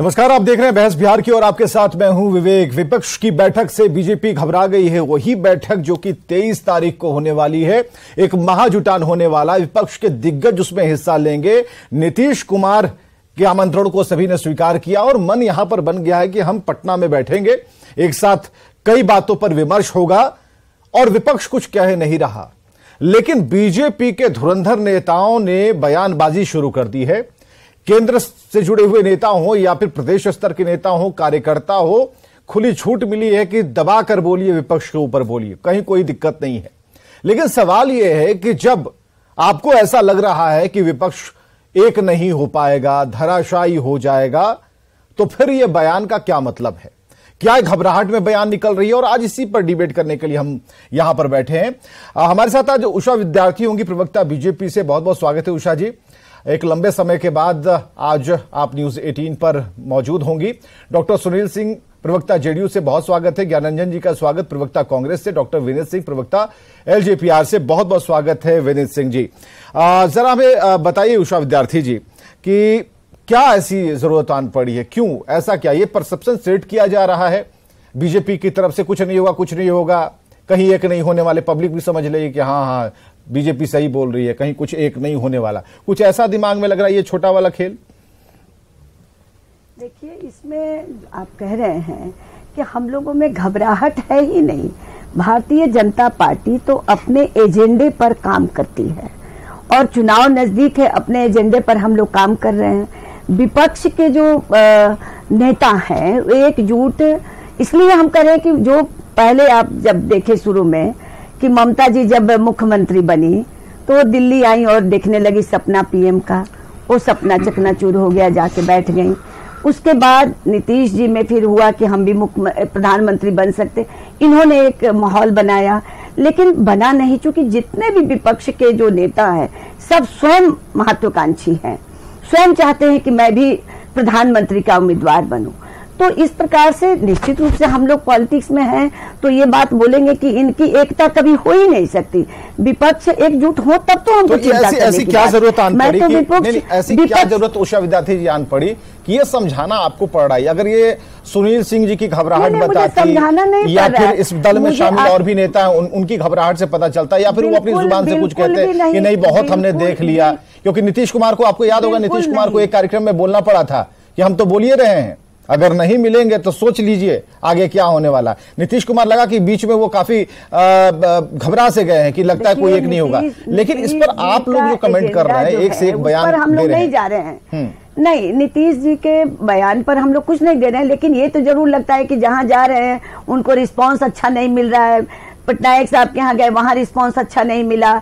नमस्कार, आप देख रहे हैं बहस बिहार की और आपके साथ मैं हूं विवेक। विपक्ष की बैठक से बीजेपी घबरा गई है। वही बैठक जो कि 23 तारीख को होने वाली है। एक महाजुटान होने वाला, विपक्ष के दिग्गज उसमें हिस्सा लेंगे। नीतीश कुमार के आमंत्रण को सभी ने स्वीकार किया और मन यहां पर बन गया है कि हम पटना में बैठेंगे, एक साथ कई बातों पर विमर्श होगा और विपक्ष कुछ कह नहीं रहा। लेकिन बीजेपी के धुरंधर नेताओं ने बयानबाजी शुरू कर दी है। केंद्र से जुड़े हुए नेता हो या फिर प्रदेश स्तर के नेता हो, कार्यकर्ता हो, खुली छूट मिली है कि दबा कर बोलिए, विपक्ष के ऊपर बोलिए, कहीं कोई दिक्कत नहीं है। लेकिन सवाल यह है कि जब आपको ऐसा लग रहा है कि विपक्ष एक नहीं हो पाएगा, धराशायी हो जाएगा, तो फिर यह बयान का क्या मतलब है? क्या एक घबराहट में बयान निकल रही है? और आज इसी पर डिबेट करने के लिए हम यहां पर बैठे हैं। हमारे साथ आज उषा विद्यार्थी होंगी, प्रवक्ता बीजेपी से। बहुत बहुत स्वागत है उषा जी। एक लंबे समय के बाद आज आप न्यूज 18 पर मौजूद होंगी। डॉक्टर सुनील सिंह, प्रवक्ता जेडीयू से, बहुत स्वागत है। ज्ञानरंजन जी का स्वागत, प्रवक्ता कांग्रेस से। डॉक्टर विनीत सिंह, प्रवक्ता एलजेपीआर से, बहुत बहुत स्वागत है विनीत सिंह जी। जरा हमें बताइए उषा विद्यार्थी जी कि क्या ऐसी जरूरत आन पड़ी है? क्यों ऐसा? क्या ये परसेप्शन सेट किया जा रहा है बीजेपी की तरफ से, कुछ नहीं होगा, कुछ नहीं होगा, कहीं एक नहीं होने वाले, पब्लिक भी समझ लेगी कि हाँ बीजेपी सही बोल रही है, कहीं कुछ एक नहीं होने वाला, कुछ ऐसा दिमाग में लग रहा है ये छोटा वाला खेल? देखिए, इसमें आप कह रहे हैं कि हम लोगों में घबराहट है ही नहीं। भारतीय जनता पार्टी तो अपने एजेंडे पर काम करती है और चुनाव नजदीक है, अपने एजेंडे पर हम लोग काम कर रहे हैं। विपक्ष के जो नेता हैं वो एकजुट इसलिए हम कह रहे हैं कि जो पहले आप जब देखे शुरू में कि ममता जी जब मुख्यमंत्री बनी तो वो दिल्ली आई और देखने लगी सपना पीएम का, वो सपना चकनाचूर हो गया, जाके बैठ गई। उसके बाद नीतीश जी में फिर हुआ कि हम भी प्रधानमंत्री बन सकते, इन्होंने एक माहौल बनाया, लेकिन बना नहीं, चूंकि जितने भी विपक्ष के जो नेता हैं सब स्वयं महत्वाकांक्षी हैं, स्वयं चाहते हैं कि मैं भी प्रधानमंत्री का उम्मीदवार बनूं। तो इस प्रकार से निश्चित रूप से हम लोग पॉलिटिक्स में हैं तो ये बात बोलेंगे कि इनकी एकता कभी हो ही नहीं सकती। विपक्ष एकजुट हो तब तो हमको चिंता करने ऐसी क्या जरूरत आन पड़ी कि ऐसी क्या जरूरत उषा विद्यार्थी जी आन पड़ी कि ये समझाना आपको पड़ रहा है? अगर ये सुनील सिंह जी की घबराहट बताती या फिर इस दल में शामिल और भी नेता हैं उनकी घबराहट से पता चलता है, या फिर वो अपनी जुबान से कुछ कहते हैं कि नहीं बहुत हमने देख लिया? क्योंकि नीतीश कुमार को, आपको याद होगा, नीतीश कुमार को एक कार्यक्रम में बोलना पड़ा था कि हम तो बोल ही रहे हैं, अगर नहीं मिलेंगे तो सोच लीजिए आगे क्या होने वाला। नीतीश कुमार लगा कि बीच में वो काफी घबरा से गए हैं कि लगता है कोई एक नहीं होगा। लेकिन इस पर आप लोग जो कमेंट कर रहे हैं, एक से एक बयान हम लोग नहीं जा रहे हैं। नहीं, नीतीश जी के बयान पर हम लोग कुछ नहीं दे रहे हैं, लेकिन ये तो जरूर लगता है कि जहां जा रहे हैं उनको रिस्पांस अच्छा नहीं मिल रहा है। पटनायक साहब के यहाँ गए, वहां रिस्पांस अच्छा नहीं मिला।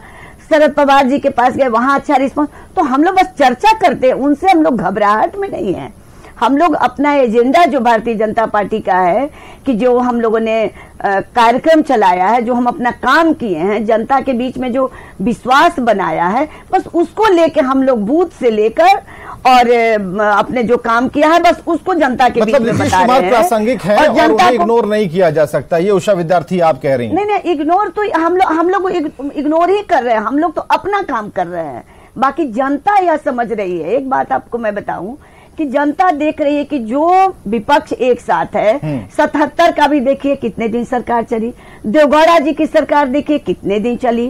शरद पवार जी के पास गए, वहां अच्छा रिस्पांस। तो हम लोग बस चर्चा करते हैं, उनसे हम लोग घबराहट में नहीं है। हम लोग अपना एजेंडा जो भारतीय जनता पार्टी का है कि जो हम लोगों ने कार्यक्रम चलाया है, जो हम अपना काम किए हैं, जनता के बीच में जो विश्वास बनाया है, बस उसको लेके हम लोग बूथ से लेकर और अपने जो काम किया है बस उसको जनता के बीच में बता रहे हैं। प्रासंगिक है और जनता इग्नोर नहीं किया जा सकता, ये उषा विद्यार्थी आप कह रही हैं? नहीं, इग्नोर तो हम लोग इग्नोर ही कर रहे हैं। हम लोग तो अपना काम कर रहे हैं, बाकी जनता यह समझ रही है। एक बात आपको मैं बताऊं कि जनता देख रही है कि जो विपक्ष एक साथ है, 77 का भी देखिए कितने दिन सरकार चली, देवगौड़ा जी की सरकार देखिए कितने दिन चली,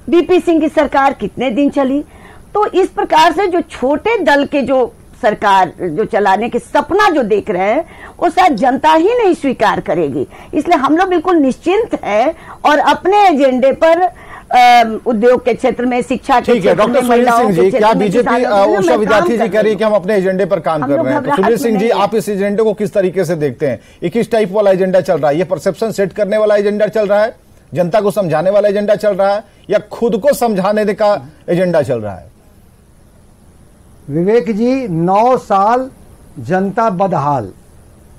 बीपी सिंह की सरकार कितने दिन चली। तो इस प्रकार से जो छोटे दल के जो सरकार जो चलाने के सपना जो देख रहे हैं वो शायद जनता ही नहीं स्वीकार करेगी। इसलिए हम लोग बिल्कुल निश्चिंत है और अपने एजेंडे पर उद्योग के क्षेत्र में, शिक्षा के क्षेत्र में, डॉक्टर सुनील सिंह जी, क्या बीजेपी, उषा विद्यार्थी जी कह रही है कि हम अपने एजेंडे पर काम कर रहे हैं, तो सुनील सिंह जी आप इस एजेंडे को किस तरीके से देखते हैं? एक इस टाइप वाला एजेंडा चल रहा है, ये परसेप्शन सेट करने वाला एजेंडा चल रहा है, जनता को समझाने वाला एजेंडा चल रहा है, या खुद को समझाने का एजेंडा चल रहा है? विवेक जी, 9 साल जनता बदहाल,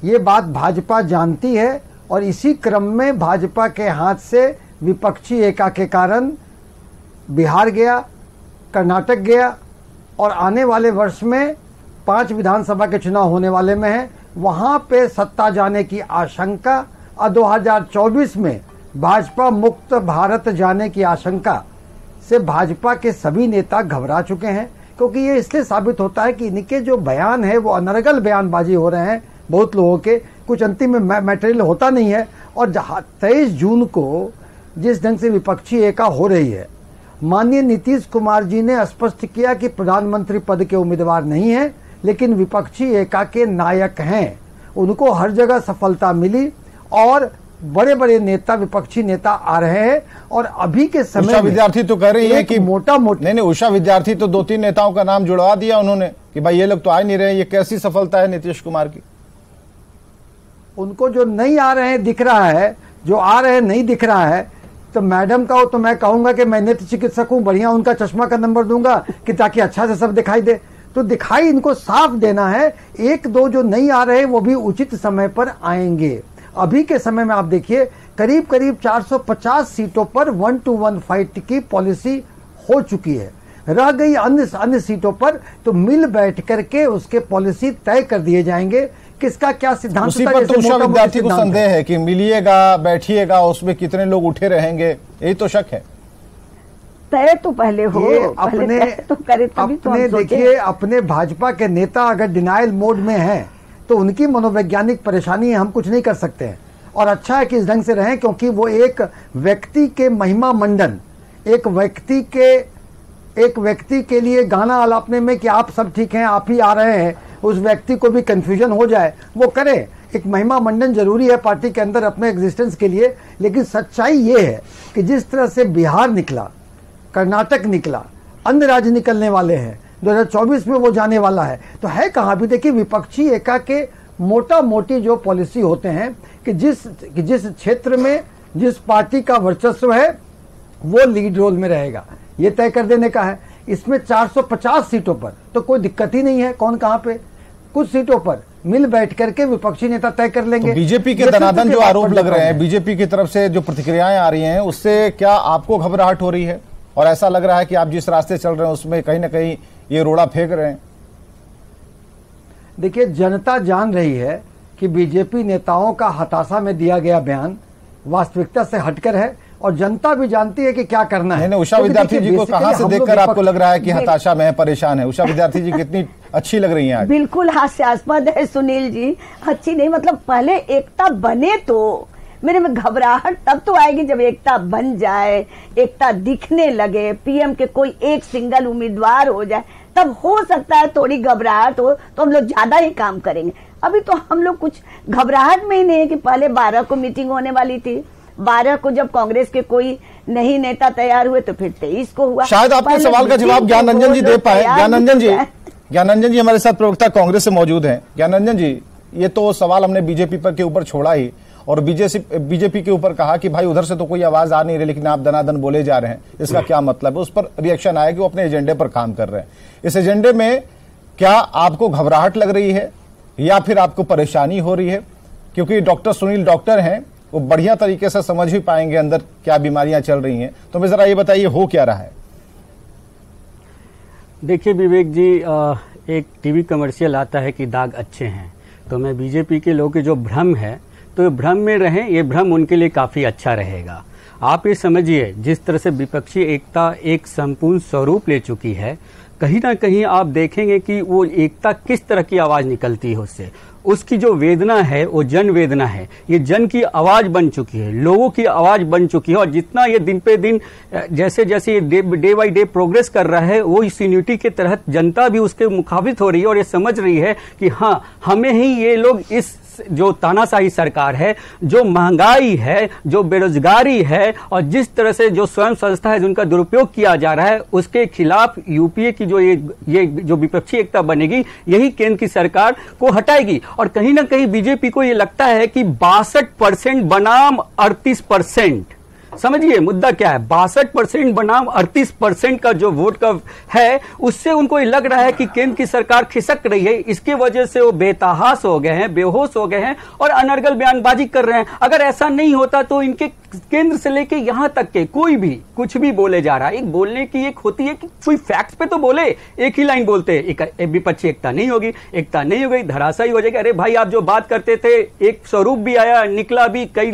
ये बात भाजपा जानती है और इसी क्रम में भाजपा के हाथ से विपक्षी एका के कारण बिहार गया, कर्नाटक गया और आने वाले वर्ष में 5 विधानसभा के चुनाव होने वाले में है, वहां पे सत्ता जाने की आशंका और 2024 में भाजपा मुक्त भारत जाने की आशंका से भाजपा के सभी नेता घबरा चुके हैं। क्योंकि ये इसलिए साबित होता है कि इनके जो बयान है वो अनर्गल बयानबाजी हो रहे हैं बहुत लोगों के, कुछ अंतिम में मटेरियल होता नहीं है। और 23 जून को जिस ढंग से विपक्षी एका हो रही है, माननीय नीतीश कुमार जी ने स्पष्ट किया कि प्रधानमंत्री पद के उम्मीदवार नहीं है, लेकिन विपक्षी एका के नायक हैं। उनको हर जगह सफलता मिली और बड़े बड़े नेता, विपक्षी नेता आ रहे हैं। और अभी के समय उषा विद्यार्थी तो कह रही है कि मोटा नहीं, उषा विद्यार्थी तो 2-3 नेताओं का नाम जुड़वा दिया उन्होंने कि भाई ये लोग तो आ नहीं रहे, ये कैसी सफलता है नीतीश कुमार की? उनको जो नहीं आ रहे हैं दिख रहा है, जो आ रहे हैं नहीं दिख रहा है। तो मैडम का हो तो मैं कहूंगा कि मैं नेत्र चिकित्सक हूं, बढ़िया उनका चश्मा का नंबर दूंगा कि ताकि अच्छा से सब दिखाई दे। तो दिखाई इनको साफ देना है। 1-2 जो नहीं आ रहे वो भी उचित समय पर आएंगे। अभी के समय में आप देखिए करीब करीब 450 सीटों पर 1-to-1 फाइट की पॉलिसी हो चुकी है। रह गई अन्य सीटों पर तो मिल बैठ करके उसके पॉलिसी तय कर दिए जाएंगे, किसका क्या सिद्धांत। उसी पर तो उषा विद्यार्थी को संदेह है कि मिलिएगा, बैठिएगा, उसमें कितने लोग उठे रहेंगे, यही तो शक है। तय तो पहले हो, अपने तो करे तभी तो हम देखिए अपने भाजपा के नेता अगर डिनाइल मोड में हैं तो उनकी मनोवैज्ञानिक परेशानी है, हम कुछ नहीं कर सकते हैं। और अच्छा है कि इस ढंग से रहें, क्योंकि वो एक व्यक्ति के महिमा मंडन, एक व्यक्ति के लिए गाना आलापने में कि आप सब ठीक हैं, आप ही आ रहे हैं, उस व्यक्ति को भी कंफ्यूजन हो जाए, वो करे। एक महिमा मंडन जरूरी है पार्टी के अंदर अपने एग्जिस्टेंस के लिए। लेकिन सच्चाई ये है कि जिस तरह से बिहार निकला, कर्नाटक निकला, अन्य राज्य निकलने वाले हैं, 2024 में वो जाने वाला है, तो है कहाँ। भी देखिए विपक्षी एका के मोटा मोटी जो पॉलिसी होते हैं कि जिस क्षेत्र में जिस पार्टी का वर्चस्व है वो लीड रोल में रहेगा, ये तय कर देने का है। इसमें 450 सीटों पर तो कोई दिक्कत ही नहीं है, कौन कहां पे। कुछ सीटों पर मिल बैठ करके विपक्षी नेता तय कर लेंगे। तो बीजेपी के दनादन जो आरोप लग रहे हैं, बीजेपी की तरफ से जो प्रतिक्रियाएं आ रही हैं, उससे क्या आपको घबराहट हो रही है? और ऐसा लग रहा है कि आप जिस रास्ते चल रहे हैं उसमें कहीं ना कहीं ये रोड़ा फेंक रहे हैं? देखिए जनता जान रही है कि बीजेपी नेताओं का हताशा में दिया गया बयान वास्तविकता से हटकर है, और जनता भी जानती है कि क्या करना है। उषा विद्यार्थी जी को कहां से देखकर आपको लग रहा है कि हताशा में है, परेशान है? उषा विद्यार्थी जी कितनी अच्छी लग रही हैं आज। बिल्कुल हास्यास्पद है सुनील जी, अच्छी नहीं, मतलब पहले एकता बने तो मेरे में घबराहट तब तो आएगी जब एकता बन जाए, एकता दिखने लगे, पीएम के कोई एक सिंगल उम्मीदवार हो जाए, तब हो सकता है थोड़ी घबराहट हो तो हम लोग ज्यादा ही काम करेंगे। अभी तो हम लोग कुछ घबराहट में ही नहीं है कि पहले 12 को मीटिंग होने वाली थी, 12 को जब कांग्रेस के कोई नहीं नेता तैयार हुए तो फिर 23 को हुआ। शायद आपके सवाल का जवाब ज्ञानरंजन जी दे पाए। ज्ञानरंजन जी हमारे साथ प्रवक्ता कांग्रेस से मौजूद हैं। ज्ञानरंजन जी, ये तो सवाल हमने बीजेपी पर के ऊपर छोड़ा ही, और बीजेपी के ऊपर कहा कि भाई उधर से तो कोई आवाज आ नहीं रही, लेकिन आप दनादन बोले जा रहे हैं, इसका क्या मतलब है? उस पर रिएक्शन आया कि वो अपने एजेंडे पर काम कर रहे हैं। इस एजेंडे में क्या आपको घबराहट लग रही है या फिर आपको परेशानी हो रही है? क्योंकि डॉक्टर सुनील डॉक्टर हैं, वो बढ़िया तरीके से समझ भी पाएंगे अंदर क्या बीमारियां चल रही हैं। तो मैं जरा ये बताइए, हो क्या रहा है? देखिए विवेक जी, एक टीवी कमर्शियल आता है कि दाग अच्छे हैं, तो मैं बीजेपी के लोगों के जो भ्रम है तो भ्रम में रहें, ये भ्रम उनके लिए काफी अच्छा रहेगा। आप ये समझिए जिस तरह से विपक्षी एकता एक संपूर्ण स्वरूप ले चुकी है, कहीं ना कहीं आप देखेंगे कि वो एकता किस तरह की आवाज निकलती है उससे, उसकी जो वेदना है वो जन वेदना है, ये जन की आवाज बन चुकी है, लोगों की आवाज बन चुकी है। और जितना ये दिन पे दिन जैसे जैसे ये डे बाई डे प्रोग्रेस कर रहा है, वो इस यूनिटी के तहत जनता भी उसके मुखाबित हो रही है और ये समझ रही है कि हाँ, हमें ही ये लोग इस जो तानाशाही सरकार है, जो महंगाई है, जो बेरोजगारी है और जिस तरह से जो स्वयं संस्था है जिनका दुरुपयोग किया जा रहा है, उसके खिलाफ यूपीए की जो ये जो विपक्षी एकता बनेगी, यही केंद्र की सरकार को हटाएगी। और कहीं ना कहीं बीजेपी को ये लगता है कि 62% बनाम 38%, समझिए मुद्दा क्या है, 62% बनाम 38% का जो वोट का है, उससे उनको ये लग रहा है कि केंद्र की सरकार खिसक रही है। इसकी वजह से वो बेतहाश हो गए हैं, बेहोश हो गए हैं और अनर्गल बयानबाजी कर रहे हैं। अगर ऐसा नहीं होता तो इनके केंद्र से लेके यहां तक के कोई भी कुछ भी बोले जा रहा है, एक बोलने की एक होती है कि कोई फैक्ट्स पे तो बोले, एक ही लाइन बोलते हैं, एक विपक्षी एकता नहीं होगी, एकता नहीं हो गई, धराशायी हो जाएगी। अरे भाई आप जो बात करते थे, एक स्वरूप भी आया, निकला भी, कई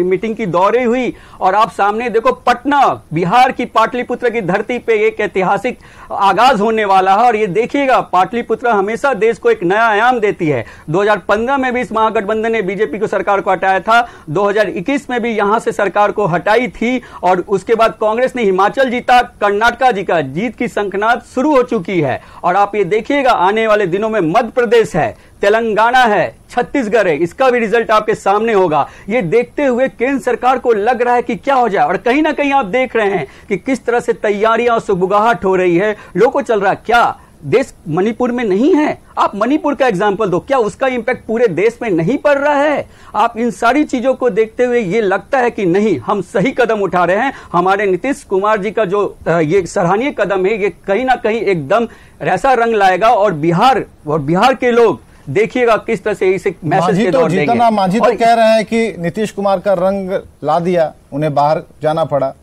मीटिंग की दौरे हुई, और आप सामने देखो पटना, बिहार की पाटलिपुत्र की धरती पे एक ऐतिहासिक आगाज होने वाला है। और ये देखिएगा, पाटलिपुत्र हमेशा देश को एक नया आयाम देती है। 2015 में भी इस महागठबंधन ने बीजेपी को सरकार को हटाया था, 2021 में भी यहां से सरकार को हटाई थी, और उसके बाद कांग्रेस ने हिमाचल जीता, कर्नाटका जी का जीत की शंखनाद शुरू हो चुकी है। और आप ये देखिएगा आने वाले दिनों में मध्य प्रदेश है, तेलंगाना है, छत्तीसगढ़ है, इसका भी रिजल्ट आपके सामने होगा। ये देखते हुए केंद्र सरकार को लग रहा है कि क्या हो जाए, और कहीं ना कहीं आप देख रहे हैं कि किस तरह से तैयारियां और सुगबुगाहट हो रही है, लोगों को चल रहा है क्या देश मणिपुर में नहीं है। आप मणिपुर का एग्जाम्पल दो, क्या उसका इंपैक्ट पूरे देश में नहीं पड़ रहा है। आप इन सारी चीजों को देखते हुए ये लगता है कि नहीं, हम सही कदम उठा रहे हैं। हमारे नीतीश कुमार जी का जो ये सराहनीय कदम है, ये कहीं ना कहीं एकदम ऐसा रंग लाएगा, और बिहार के लोग देखिएगा किस तरह से इसे मैसेज के तौर देंगे। जीतन मांझी तो कह रहे हैं कि नीतीश कुमार का रंग ला दिया, उन्हें बाहर जाना पड़ा।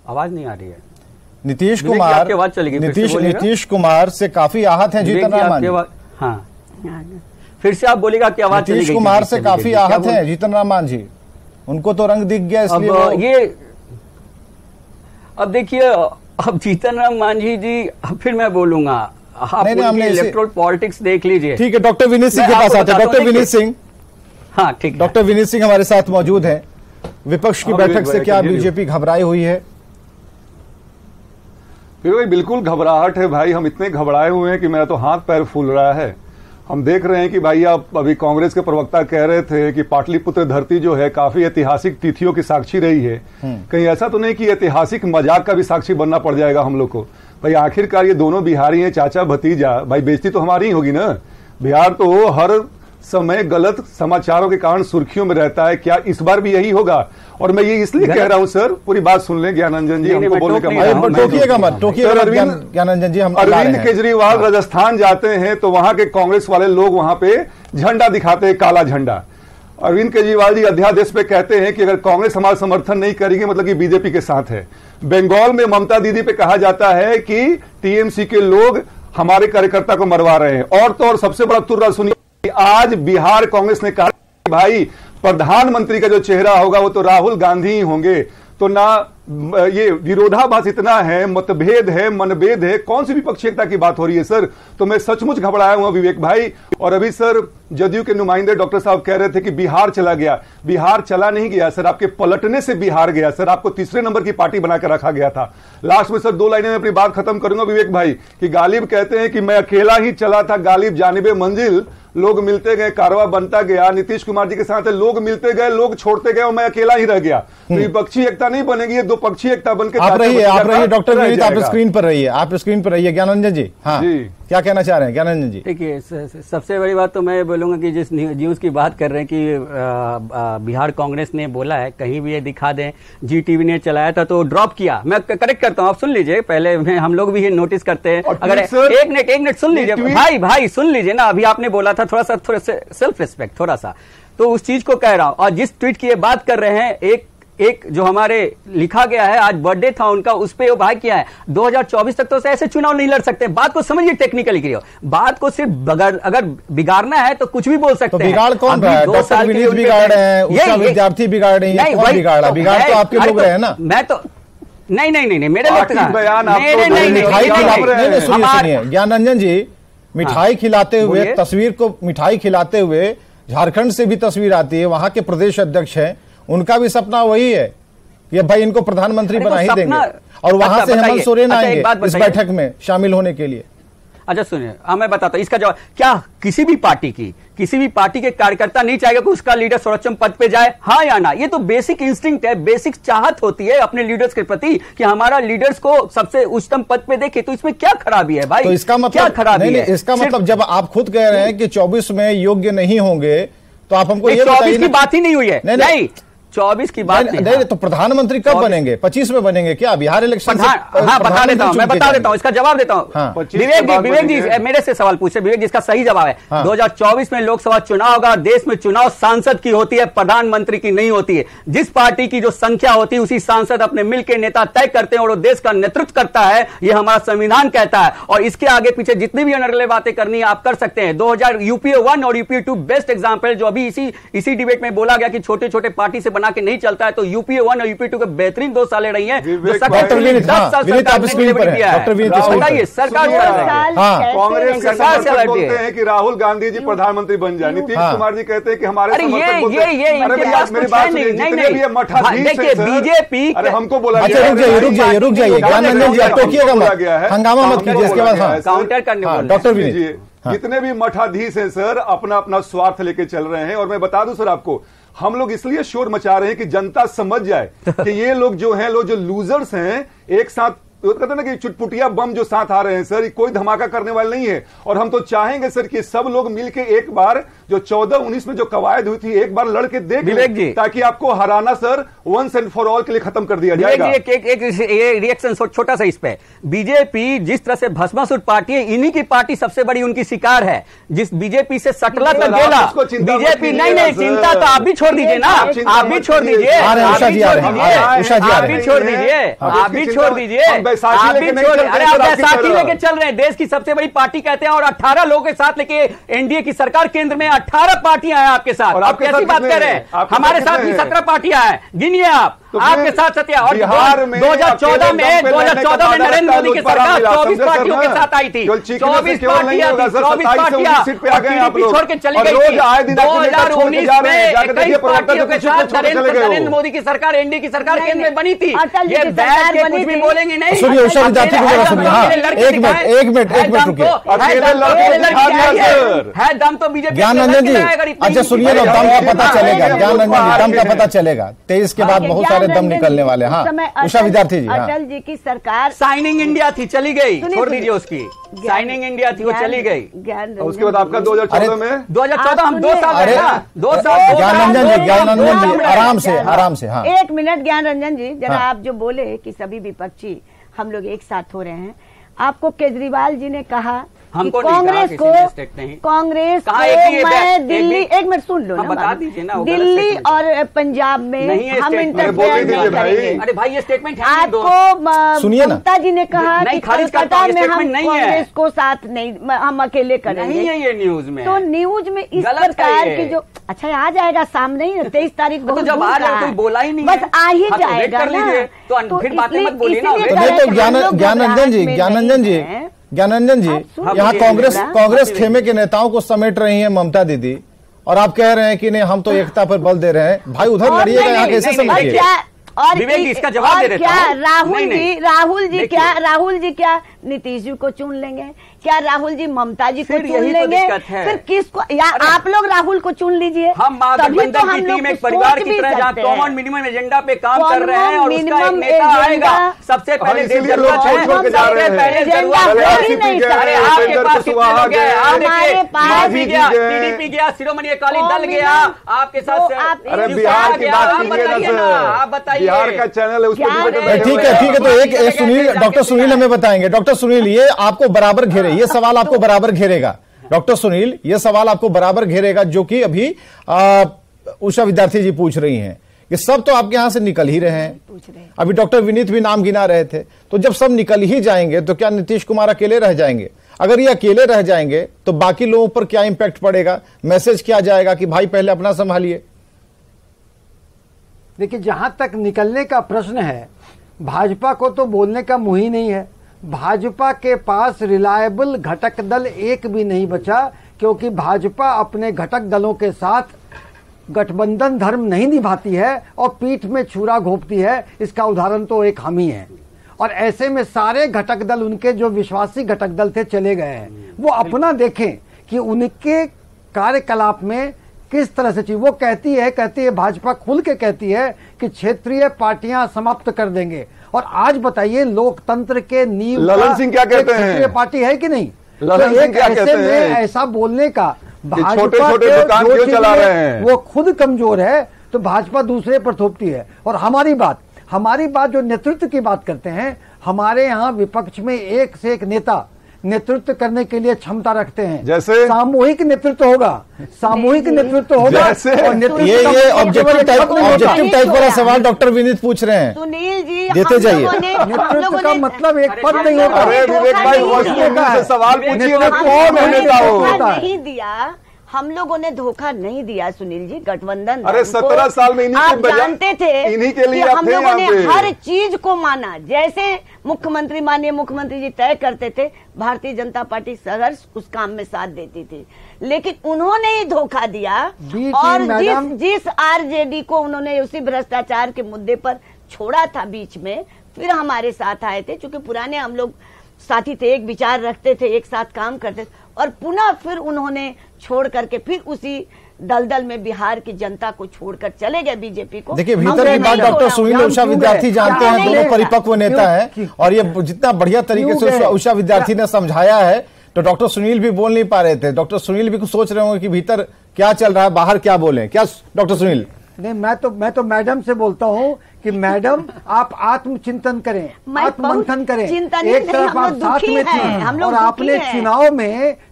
आवाज नहीं आ रही है। नीतीश कुमार से काफी आहत हैं जीतन राम मांझी। हाँ, फिर से आप बोलेगा कि आवाज नीतीश कुमार से काफी आहत हैं जीतन राम मांझी, उनको तो रंग दिख गया, इसलिए अब देखिए, अब जीतन राम मांझी जी, फिर मैं बोलूंगा, आप इलेक्ट्रोल पॉलिटिक्स देख लीजिए। ठीक है, डॉक्टर विनीत सिंह के पास आते हैं। डॉक्टर विनीत सिंह, हाँ ठीक, डॉक्टर विनीत सिंह हमारे साथ मौजूद हैं। विपक्ष की बैठक से क्या बीजेपी घबराई हुई है? बिल्कुल घबराहट है भाई, हम इतने घबराए हुए हैं कि मेरा तो हाथ पैर फूल रहा है। हम देख रहे हैं कि भाई, आप अभी कांग्रेस के प्रवक्ता कह रहे थे कि पाटलिपुत्र धरती जो है काफी ऐतिहासिक तिथियों की साक्षी रही है। कहीं ऐसा तो नहीं कि ऐतिहासिक मजाक का भी साक्षी बनना पड़ जाएगा हम लोग को? भाई आखिरकार ये दोनों बिहारी हैं, चाचा भतीजा, भाई बेइज्जती तो हमारी ही होगी ना। बिहार तो हर समय गलत समाचारों के कारण सुर्खियों में रहता है, क्या इस बार भी यही होगा? और मैं ये इसलिए कह रहा हूं सर, पूरी बात सुन लें ज्ञानंजन जी, हमको बोलने का ज्ञानंजन जी। अरविंद केजरीवाल राजस्थान जाते हैं तो वहां के कांग्रेस वाले लोग वहां पे झंडा दिखाते हैं, काला झंडा। अरविंद केजरीवाल जी अध्यादेश पे कहते हैं कि अगर कांग्रेस हमारा समर्थन नहीं करेगी मतलब कि बीजेपी के साथ है। बंगाल में ममता दीदी पे कहा जाता है कि टीएमसी के लोग हमारे कार्यकर्ता को मरवा रहे हैं। और तो और सबसे बड़ा तुर्रा सुनिए, आज बिहार कांग्रेस ने कहा कि भाई प्रधानमंत्री का जो चेहरा होगा वो तो राहुल गांधी ही होंगे। तो ना ये विरोधाभास इतना है, मतभेद है, मनभेद है, कौन सी विपक्षी एकता की बात हो रही है सर? तो मैं सचमुच घबराया हुआ विवेक भाई। और अभी सर जदयू के नुमाइंदे डॉक्टर साहब कह रहे थे कि बिहार चला गया। बिहार चला नहीं गया सर, आपके पलटने से बिहार गया सर। आपको तीसरे नंबर की पार्टी बनाकर रखा गया था। लास्ट में सर 2 लाइनें में अपनी बात खत्म करूंगा विवेक भाई, कि गालिब कहते हैं कि मैं अकेला ही चला था गालिब जानिबे मंजिल, लोग मिलते गए, कारवा बनता गया। नीतीश कुमार जी के साथ लोग मिलते गए, लोग छोड़ते गए, और मैं अकेला ही रह गया। तो विपक्षी एकता नहीं बनेगी, ये 2 पक्षी एकता बनकर आप रहिए डॉक्टर विनीत, आप स्क्रीन पर रहिए, आप स्क्रीन पर रहिए। ज्ञानंजन जी, हाँ जी, क्या कहना चाह रहे हैं ज्ञानंजन जी? देखिए, सबसे बड़ी बात तो मैं बोलूंगा कि जिस न्यूज की बात कर रहे हैं कि बिहार कांग्रेस ने बोला है, कहीं भी ये दिखा दें, जी टीवी ने चलाया था तो ड्रॉप किया। मैं करेक्ट करता हूं, आप सुन लीजिए पहले, हम लोग भी ये नोटिस करते हैं। अगर एक मिनट सुन लीजिए भाई सुन लीजिए ना। अभी आपने बोला था थोड़ा सा सेल्फ रिस्पेक्ट, थोड़ा सा, तो उस चीज को कह रहा हूं। और जिस ट्वीट की ये बात कर रहे हैं, एक जो हमारे लिखा गया है, आज बर्थडे था उनका, उस पे वो भाई किया है 2024 तक तो ऐसे चुनाव नहीं लड़ सकते। बात को समझिए टेक्निकली की, बात को सिर्फ अगर बिगाड़ना है तो कुछ भी बोल सकते हैं। बिगाड़ कौन रहा है? डॉक्टर विनीत बिगाड़ रहे हैं, उसका विद्यार्थी बिगाड़ रहे हैं, कौन बिगाड़ा? बिगाड़ तो आपके लोग रहे हैं ना। मैं तो नहीं मेरे लोग ज्ञानंजन जी, मिठाई खिलाते हुए, तस्वीर को मिठाई खिलाते हुए झारखंड से भी तस्वीर आती है, वहां के प्रदेश अध्यक्ष हैं, उनका भी सपना वही है कि भाई इनको प्रधानमंत्री बना ही देंगे, और वहां से हेमंत सोरेन आएंगे इस बैठक में शामिल होने के लिए। अच्छा सुनिए, मैं बताता हूं इसका जवाब। क्या किसी भी पार्टी के कार्यकर्ता नहीं चाहेगा कि उसका लीडर सर्वोच्च पद पे जाए, हाँ या ना? ये तो बेसिक इंस्टिंक्ट है, बेसिक चाहत होती है अपने लीडर्स के प्रति कि हमारा लीडर्स को सबसे उच्चतम पद पे देखे। तो इसमें क्या खराबी है भाई? तो इसका मतलब क्या खराबी है? इसका मतलब जब आप खुद कह रहे हैं कि 24 में योग्य नहीं होंगे, तो आप हमको ये बताइए, की बात ही नहीं हुई है। नहीं 24 की बात नहीं, तो प्रधानमंत्री कब बनेंगे? 25 में बनेंगे क्या? बिहार इलेक्शन हाँ, बता देता हूं, मैं बता देता हूं, इसका जवाब देता हूं। विवेक जी मेरे से सवाल पूछे, विवेक जी इसका सही जवाब है। 2024 में लोकसभा चुनाव होगा। देश में चुनाव सांसद की होती है, प्रधानमंत्री की नहीं होती है। जिस पार्टी की जो संख्या होती है उसी सांसद अपने मिल के नेता तय करते हैं और वो देश का नेतृत्व करता है, यह हमारा संविधान कहता है। और इसके आगे पीछे जितनी भी अनर्गल बातें करनी है आप कर सकते हैं। 2000 यूपीए 1 और यूपीए 2 बेस्ट एग्जांपल, जो अभी इसी डिबेट में बोला गया कि छोटे छोटे पार्टी से बना के नहीं चलता है, तो यूपीए 1 और यूपीए 2 के बेहतरीन 2 सालें रही हैं। बताइए, सरकार कांग्रेस के समर्थक बोलते हैं कि राहुल गांधी जी प्रधानमंत्री बन जाए, नीतीश कुमार जी कहते हैं कि हमारे समर्थक बोलते हैं। मेरी बात सुनिए, जितने भी मठाधीश हैं बीजेपी, अरे हमको बोला अच्छा रुक जाइए ज्ञानरंजन जी, आप टोकिएगा मत, हंगामा मत कीजिए। इसके बाद काउंटर करने डॉक्टर विनीत, जितने भी मठाधीश हैं सर, अपना अपना स्वार्थ लेके चल रहे हैं। और मैं बता दूं सर आपको, हम लोग इसलिए शोर मचा रहे हैं कि जनता समझ जाए कि ये लोग जो हैं, लोग जो लूजर्स हैं, एक साथ कहते हैं ना कि चुटपुटिया बम जो साथ आ रहे हैं सर, कोई धमाका करने वाले नहीं है। और हम तो चाहेंगे सर कि सब लोग मिलके एक बार जो 14-19 में जो कवायद हुई थी, एक बार लड़के देख लें, ताकि आपको हराना सर वंस एंड फॉर ऑल के लिए खत्म कर दिया जाएगा। एक रिएक्शन छोटा सा इस पे, बीजेपी जिस तरह से भस्मासुर पार्टी है, इन्हीं की पार्टी सबसे बड़ी उनकी शिकार है। जिस बीजेपी से सटला तक गेला, बीजेपी नहीं, चिंता तो आप भी छोड़ दीजिए ना, आप भी छोड़ दीजिए, आप भी छोड़ दीजिए, अरे आप बैसाखी लेके चल रहे हैं, देश की सबसे बड़ी पार्टी कहते हैं, और 18 लोगों के साथ लेके एनडीए की सरकार केंद्र में 18 पार्टियां हैं आपके साथ। आप कैसी बात कर रहे हैं? हमारे साथ भी 17 पार्टियां हैं, गिनिए आप। आपके साथ सत्या। और 2014 में नरेंद्र मोदी की सरकार 24 पार्टियों के साथ आई थी, 24 पार्टियां छोड़ के चली गई थी। 2019 में 21 पार्टियों के साथ नरेंद्र मोदी की सरकार, एनडीए की सरकार केंद्र में बनी थी। ये बैठ के कुछ भी बोलेंगे नहीं। सुनिए उषा विद्यार्थी को जरा सुनिए, एक मिनट रुकिए। है दम तो बीजेपी। ज्ञानरंजन जी अच्छा सुनिए ना, दम का पता चलेगा। ज्ञानरंजन जी, दम का पता चलेगा। 23 के बाद बहुत सारे दम निकलने वाले। हाँ उषा विद्यार्थी जी, अटल जी की सरकार साइनिंग इंडिया थी, चली गई, छोड़ दीजिए उसकी। साइनिंग इंडिया थी, वो चली गई। उसके बाद आपका 2014 में 2014 हम 2 साल, अरे 2 साल। ज्ञानरंजन जी आराम से। हाँ 1 मिनट ज्ञानरंजन जी, जरा आप जो बोले कि सभी विपक्षी हम लोग एक साथ हो रहे हैं, आपको केजरीवाल जी ने कहा हमको कांग्रेस को मैं दिल्ली, एक मिनट सुन लो ना, बता दीजिए ना, दिल्ली और पंजाब में हम इंटरफेयर नहीं करेंगे। अरे भाई ये स्टेटमेंट आपको सुनिए ना, ममता जी ने कहा कि कोलकाता में हम कांग्रेस को साथ नहीं, हम अकेले करेंगे। नहीं है ये न्यूज में, तो न्यूज में इस प्रकार की जो अच्छा आ जाएगा सामने ही 23 तारीख को, जब आ रहा कोई बोला ही नहीं, बस आ ही जाएगा ना, तो फिर बातें मत बोलिए ना। तो ज्ञानरंजन जी यहाँ कांग्रेस खेमे के नेताओं को समेट रही हैं ममता दीदी, और आप कह रहे हैं कि नहीं हम तो एकता पर बल दे रहे हैं। भाई उधर लड़िएगा, यहाँ कैसे समझिए? और विवेक जी इसका जवाब दे देता हूं। राहुल जी क्या नीतीश जी को चुन लेंगे? क्या राहुल जी ममता जी को चुन लेंगे? फिर किसको? या आप लोग राहुल को चुन लीजिए। हम महागठबंधन की टीम एक परिवार की तरह जहाँ कॉमन मिनिमम एजेंडा पे काम कर रहे हैं, और उसका एक नेता आएगा। सबसे पहले टीडीपी गया, शिरोमणि अकाली दल गया, आपके साथ आप बताइए। बिहार का चैनल है, उसको ठीक है। तो एक सुनील, डॉक्टर सुनील हमें बताएंगे। डॉक्टर सुनील, ये आपको बराबर घेरे, ये सवाल आपको बराबर घेरेगा। डॉक्टर सुनील, ये सवाल आपको बराबर घेरेगा जो कि अभी उषा विद्यार्थी जी पूछ रही हैं। ये सब तो आपके यहां से निकल ही रहे हैं। अभी डॉक्टर विनीत भी नाम गिना रहे थे। तो जब सब निकल ही जाएंगे तो क्या नीतीश कुमार अकेले रह जाएंगे? अगर ये अकेले रह जाएंगे तो बाकी लोगों पर क्या इंपैक्ट पड़ेगा? मैसेज क्या जाएगा कि भाई पहले अपना संभालिए? देखिए, जहां तक निकलने का प्रश्न है, भाजपा को तो बोलने का मुंह ही नहीं है। भाजपा के पास रिलायबल घटक दल एक भी नहीं बचा, क्योंकि भाजपा अपने घटक दलों के साथ गठबंधन धर्म नहीं निभाती है और पीठ में छुरा घोंपती है। इसका उदाहरण तो एक हम ही है। और ऐसे में सारे घटक दल, उनके जो विश्वासी घटक दल थे, चले गए हैं। वो अपना देखें कि उनके कार्यकलाप में किस तरह से चीज। वो कहती है भाजपा खुल के कहती है कि क्षेत्रीय पार्टियां समाप्त कर देंगे। और आज बताइए, लोकतंत्र के नींव ललन सिंह क्या कहते हैं? क्षेत्रीय पार्टी है कि नहीं? ललन सिंह क्या कहते हैं? ऐसा बोलने का छोटे छोटे दुकान क्यों चला रहे हैं? वो खुद कमजोर है, तो भाजपा दूसरे पर थोपती है। और हमारी बात जो नेतृत्व की बात करते हैं, हमारे यहाँ विपक्ष में एक से एक नेता नेतृत्व करने के लिए क्षमता रखते हैं। जैसे सामूहिक नेतृत्व होगा, सामूहिक नेतृत्व होगा। जैसे और नेतृत्व ये ऑब्जेक्टिव टाइप वाला सवाल डॉक्टर विनीत पूछ रहे हैं। सुनील जी, देते जाइए। नेतृत्व का मतलब एक पद नहीं होता। अरे विवेक भाई, वस्तु से सवाल पूछिए ना, कौन है नेता वो? नहीं दिया, हम लोगों ने धोखा नहीं दिया सुनील जी, गठबंधन। अरे 17 साल में आप जानते थे इन्हीं के लिए कि हम लोगों ने यहाँ पे हर चीज को माना, जैसे मुख्यमंत्री माननीय मुख्यमंत्री जी तय करते थे, भारतीय जनता पार्टी सहर्ष उस काम में साथ देती थी। लेकिन उन्होंने ही धोखा दिया और जिस आरजेडी को उन्होंने उसी भ्रष्टाचार के मुद्दे पर छोड़ा था बीच में, फिर हमारे साथ आए थे, क्योंकि पुराने हम लोग साथी थे, एक विचार रखते थे, एक साथ काम करते थे, और पुनः फिर उन्होंने छोड़ करके फिर उसी दलदल में बिहार की जनता को छोड़कर चले गए बीजेपी को। देखिए, भीतर की बात डॉक्टर सुनील उषा विद्यार्थी जानते हैं, दोनों परिपक्व नेता हैं, और ये जितना बढ़िया तरीके से उषा विद्यार्थी ने समझाया है, तो डॉक्टर सुनील भी बोल नहीं पा रहे थे। डॉक्टर सुनील भी कुछ सोच रहे होंगे कि भीतर क्या चल रहा है, बाहर क्या बोले। क्या डॉक्टर सुनील? नहीं, मैं तो मैडम से बोलता हूँ कि मैडम आप आत्मचिंतन करें, आत्ममंथन करें। एक तरफ आप साथ में थी और आपने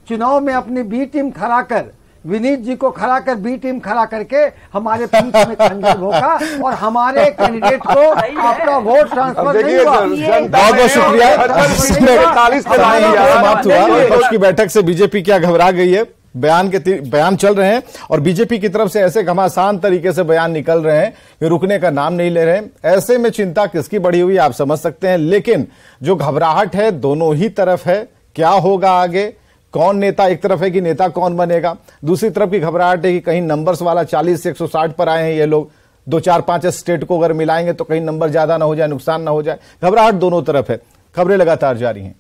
चुनाव में अपनी बी टीम खड़ा कर, विनीत जी को खड़ा कर, बी टीम खड़ा करके हमारे पीठ में खंजर भोंका और हमारे कैंडिडेट को आपका वोट ट्रांसफर नहीं हुआ। बहुत बहुत शुक्रिया। समाप्त हुआ विपक्ष की बैठक से। बीजेपी क्या घबरा गई है, बयान चल रहे हैं और बीजेपी की तरफ से ऐसे घमासान तरीके से बयान निकल रहे हैं कि रुकने का नाम नहीं ले रहे हैं। ऐसे में चिंता किसकी बढ़ी हुई आप समझ सकते हैं, लेकिन जो घबराहट है दोनों ही तरफ है। क्या होगा आगे, कौन नेता, एक तरफ है कि नेता कौन बनेगा, दूसरी तरफ की घबराहट है कि कहीं नंबर्स वाला 40 से 160 पर आए हैं ये लोग, 2 4 5 स्टेट को अगर मिलाएंगे तो कहीं नंबर ज्यादा ना हो जाए, नुकसान ना हो जाए। घबराहट दोनों तरफ है। खबरें लगातार जारी हैं।